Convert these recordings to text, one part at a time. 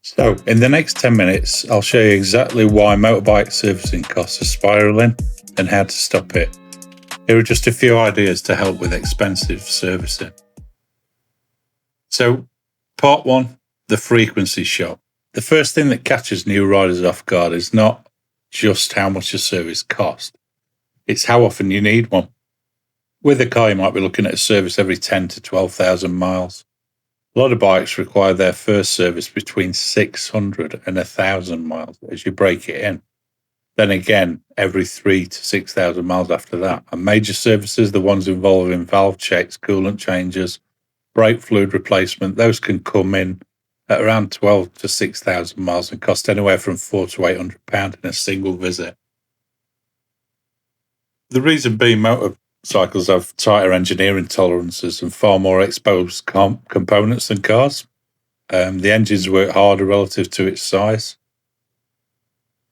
So, in the next 10 minutes, I'll show you exactly why motorbike servicing costs are spiralling and how to stop it. Here are just a few ideas to help with expensive servicing. So, part one, the frequency shock. The first thing that catches new riders off guard is not just how much a service costs, it's how often you need one. With a car, you might be looking at a service every 10 to 12,000 miles. A lot of bikes require their first service between 600 and 1,000 miles as you break it in. Then again, every 3 to 6,000 miles after that. And major services, the ones involving valve checks, coolant changes, brake fluid replacement, those can come in at around 12 to 6,000 miles and cost anywhere from £400 to £800 in a single visit. The reason being, motorcycles have tighter engineering tolerances and far more exposed components than cars. The engines work harder relative to its size.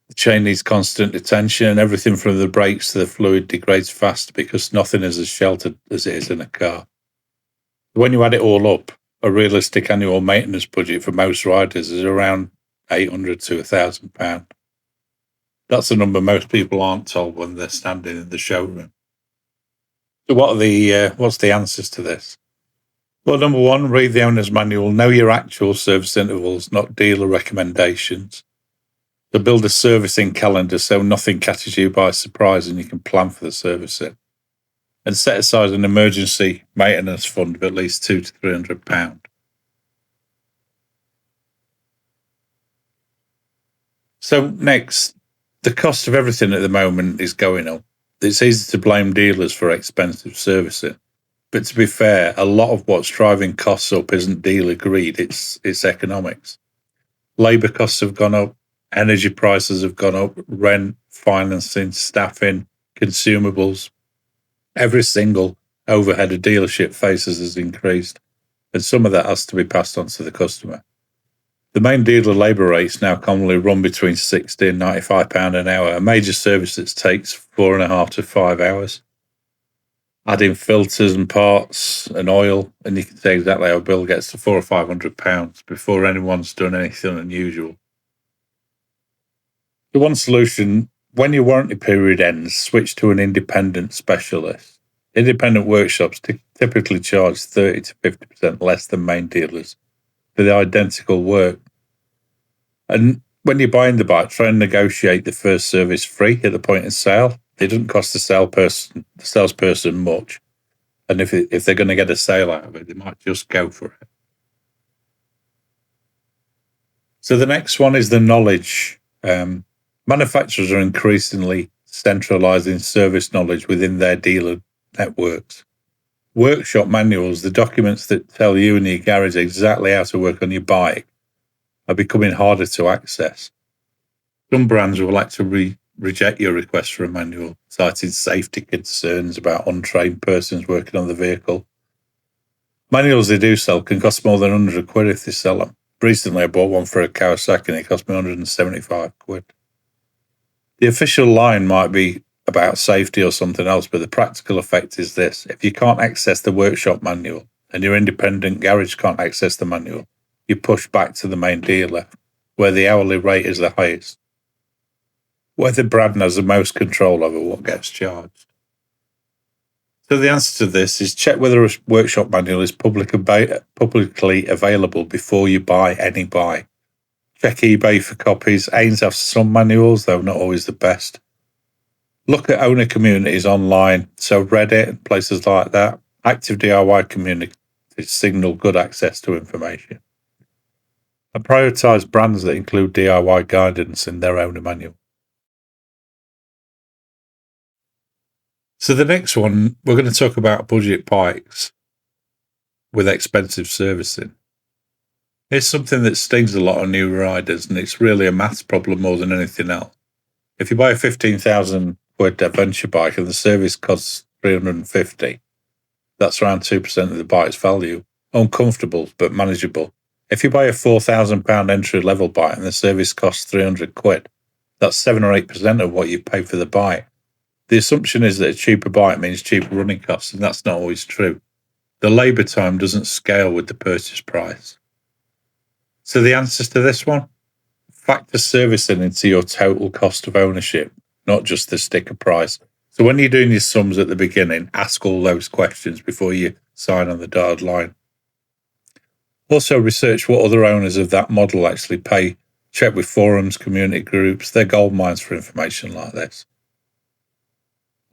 The chain needs constant attention, and everything from the brakes to the fluid degrades faster because nothing is as sheltered as it is in a car. When you add it all up, a realistic annual maintenance budget for most riders is around £800 to £1,000. That's a number most people aren't told when they're standing in the showroom. So what's the answers to this? Well, number one, read the owner's manual. Know your actual service intervals, not dealer recommendations. So build a servicing calendar so nothing catches you by surprise and you can plan for the servicing. And set aside an emergency maintenance fund of at least £200 to £300. So next, the cost of everything at the moment is going up. It's easy to blame dealers for expensive servicing. But to be fair, a lot of what's driving costs up isn't dealer greed, it's economics. Labour costs have gone up, energy prices have gone up, rent, financing, staffing, consumables. Every single overhead a dealership faces has increased, and some of that has to be passed on to the customer. The main dealer labour rates now commonly run between £60 and £95 an hour. A major service that takes 4.5 to 5 hours. Add in filters and parts and oil, and you can see exactly how a bill gets to £400 or £500 before anyone's done anything unusual. The one solution, when your warranty period ends, switch to an independent specialist. Independent workshops typically charge 30 to 50% less than main dealers for the identical work. And when you're buying the bike, try and negotiate the first service free at the point of sale. It doesn't cost the salesperson much. And if they're going to get a sale out of it, they might just go for it. So the next one is the knowledge. Manufacturers are increasingly centralizing service knowledge within their dealer networks. Workshop manuals, the documents that tell you in your garage exactly how to work on your bike, are becoming harder to access. Some brands will like to reject your request for a manual, citing safety concerns about untrained persons working on the vehicle. Manuals they do sell can cost more than £100 if they sell them. Recently, I bought one for a Kawasaki and it cost me £175. The official line might be about safety or something else, but the practical effect is this. If you can't access the workshop manual and your independent garage can't access the manual, you push back to the main dealer, where the hourly rate is the highest, where the brand has the most control over what gets charged. So the answer to this is check whether a workshop manual is publicly available before you buy any bike. Check eBay for copies. Ains have some manuals, though not always the best. Look at owner communities online, so Reddit and places like that. Active DIY communities signal good access to information. And prioritise brands that include DIY guidance in their owner manual. So the next one, we're going to talk about budget bikes with expensive servicing. It's something that stings a lot of new riders, and it's really a maths problem more than anything else. If you buy a £15,000 adventure bike and the service costs £350, that's around 2% of the bike's value. Uncomfortable, but manageable. If you buy a £4,000 entry-level bike and the service costs £300, that's 7 or 8% of what you pay for the bike. The assumption is that a cheaper bike means cheaper running costs, and that's not always true. The labour time doesn't scale with the purchase price. So the answers to this one: factor servicing into your total cost of ownership, not just the sticker price. So when you're doing your sums at the beginning, ask all those questions before you sign on the dotted line. Also research what other owners of that model actually pay. Check with forums, community groups. They're gold mines for information like this.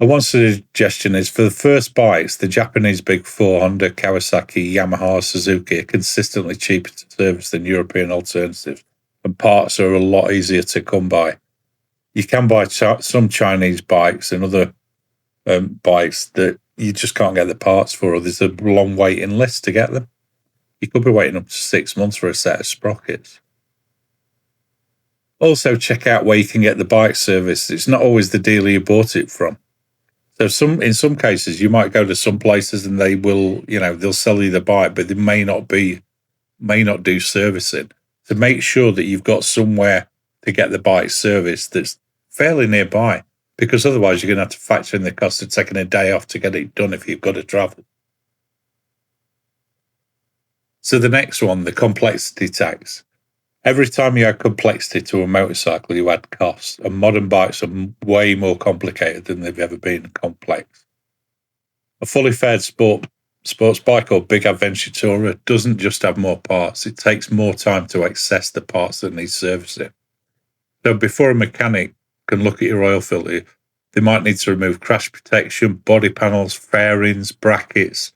And one suggestion is, for the first bikes, the Japanese Big Four, Honda, Kawasaki, Yamaha, Suzuki, are consistently cheaper to service than European alternatives, and parts are a lot easier to come by. You can buy some Chinese bikes and other bikes that you just can't get the parts for, or there's a long waiting list to get them. You could be waiting up to 6 months for a set of sprockets. Also, check out where you can get the bike serviced. It's not always the dealer you bought it from. So in some cases, you might go to some places and they will, they'll sell you the bike, but they may not do servicing. To make sure that you've got somewhere to get the bike serviced that's fairly nearby, because otherwise you're going to have to factor in the cost of taking a day off to get it done if you've got to travel. So the next one, the complexity tax. Every time you add complexity to a motorcycle, you add costs, and modern bikes are way more complicated than they've ever been complex. A fully faired sports bike or big adventure tourer doesn't just have more parts, it takes more time to access the parts that need servicing. So before a mechanic can look at your oil filter, they might need to remove crash protection, body panels, fairings, brackets.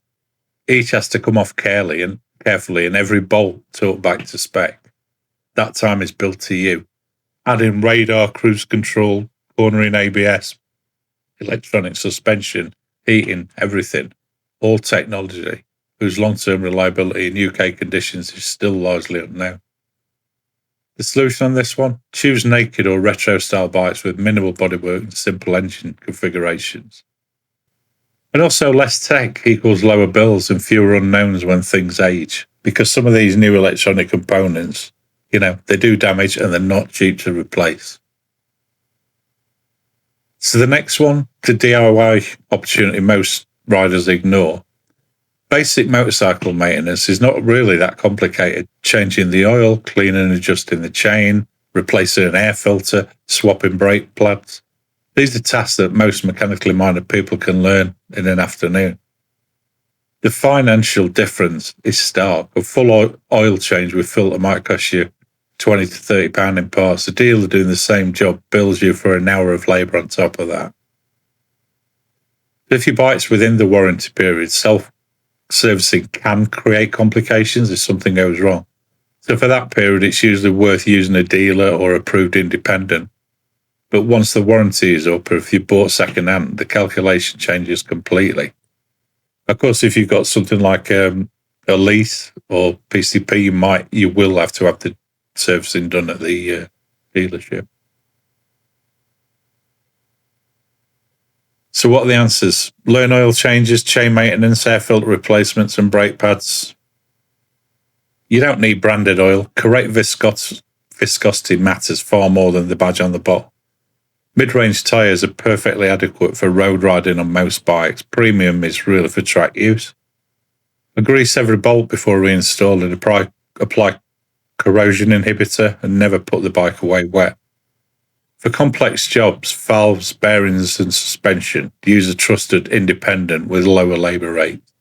Each has to come off carefully and every bolt took back to spec. That time is built to you. Add in radar, cruise control, cornering ABS, electronic suspension, heating, everything. All technology whose long-term reliability in UK conditions is still largely unknown. The solution on this one: choose naked or retro-style bikes with minimal bodywork and simple engine configurations. And also, less tech equals lower bills and fewer unknowns when things age, because some of these new electronic components, they do damage and they're not cheap to replace. So the next one, the DIY opportunity most riders ignore. Basic motorcycle maintenance is not really that complicated. Changing the oil, cleaning and adjusting the chain, replacing an air filter, swapping brake pads. These are tasks that most mechanically minded people can learn in an afternoon. The financial difference is stark. A full oil change with filter might cost you £20 to £30 in parts. The dealer doing the same job bills you for an hour of labour on top of that. If your bike's within the warranty period, self-servicing can create complications if something goes wrong. So for that period, it's usually worth using a dealer or approved independent. But once the warranty is up, or if you bought second-hand, the calculation changes completely. Of course, if you've got something like a lease or PCP, you will have to have the servicing done at the dealership. So what are the answers? Learn oil changes, chain maintenance, air filter replacements and brake pads. You don't need branded oil. Correct viscosity matters far more than the badge on the bottle. Mid-range tyres are perfectly adequate for road riding on most bikes. Premium is really for track use. Grease every bolt before reinstalling. Apply corrosion inhibitor and never put the bike away wet. For complex jobs, valves, bearings and suspension, use a trusted independent with lower labour rates.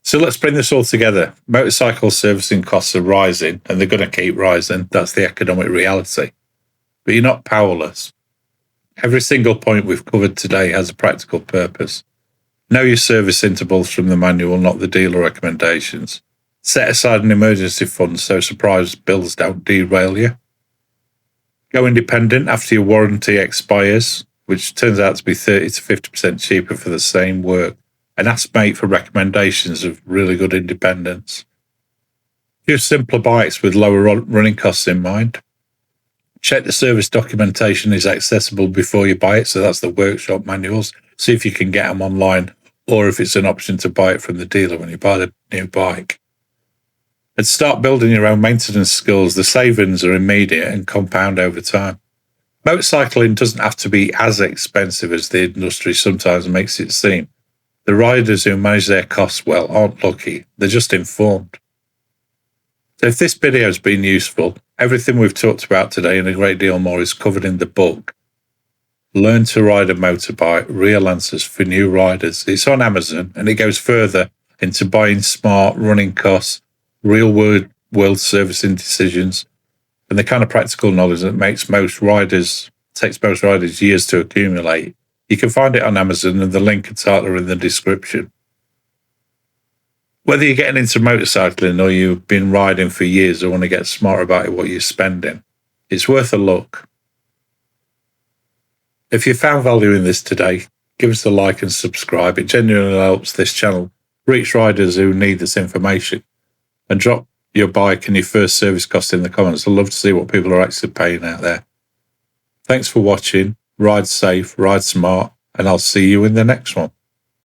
So let's bring this all together. Motorcycle servicing costs are rising and they're going to keep rising. That's the economic reality. But you're not powerless. Every single point we've covered today has a practical purpose. Know your service intervals from the manual, not the dealer recommendations. Set aside an emergency fund so surprise bills don't derail you. Go independent after your warranty expires, which turns out to be 30 to 50% cheaper for the same work, and ask mate for recommendations of really good independents. Use simpler bikes with lower running costs in mind. Check the service documentation is accessible before you buy it, so that's the workshop manuals. See if you can get them online, or if it's an option to buy it from the dealer when you buy the new bike. And start building your own maintenance skills. The savings are immediate and compound over time. Motorcycling doesn't have to be as expensive as the industry sometimes makes it seem. The riders who manage their costs well aren't lucky, they're just informed. So if this video has been useful, everything we've talked about today and a great deal more is covered in the book, Learn to Ride a Motorbike, Real Answers for New Riders. It's on Amazon, and it goes further into buying smart, running costs, real world servicing decisions, and the kind of practical knowledge that takes most riders years to accumulate. You can find it on Amazon, and the link and title are in the description. Whether you're getting into motorcycling or you've been riding for years or want to get smarter about what you're spending, it's worth a look. If you found value in this today, give us a like and subscribe. It genuinely helps this channel reach riders who need this information. And drop your bike and your first service cost in the comments. I'd love to see what people are actually paying out there. Thanks for watching. Ride safe, ride smart, and I'll see you in the next one.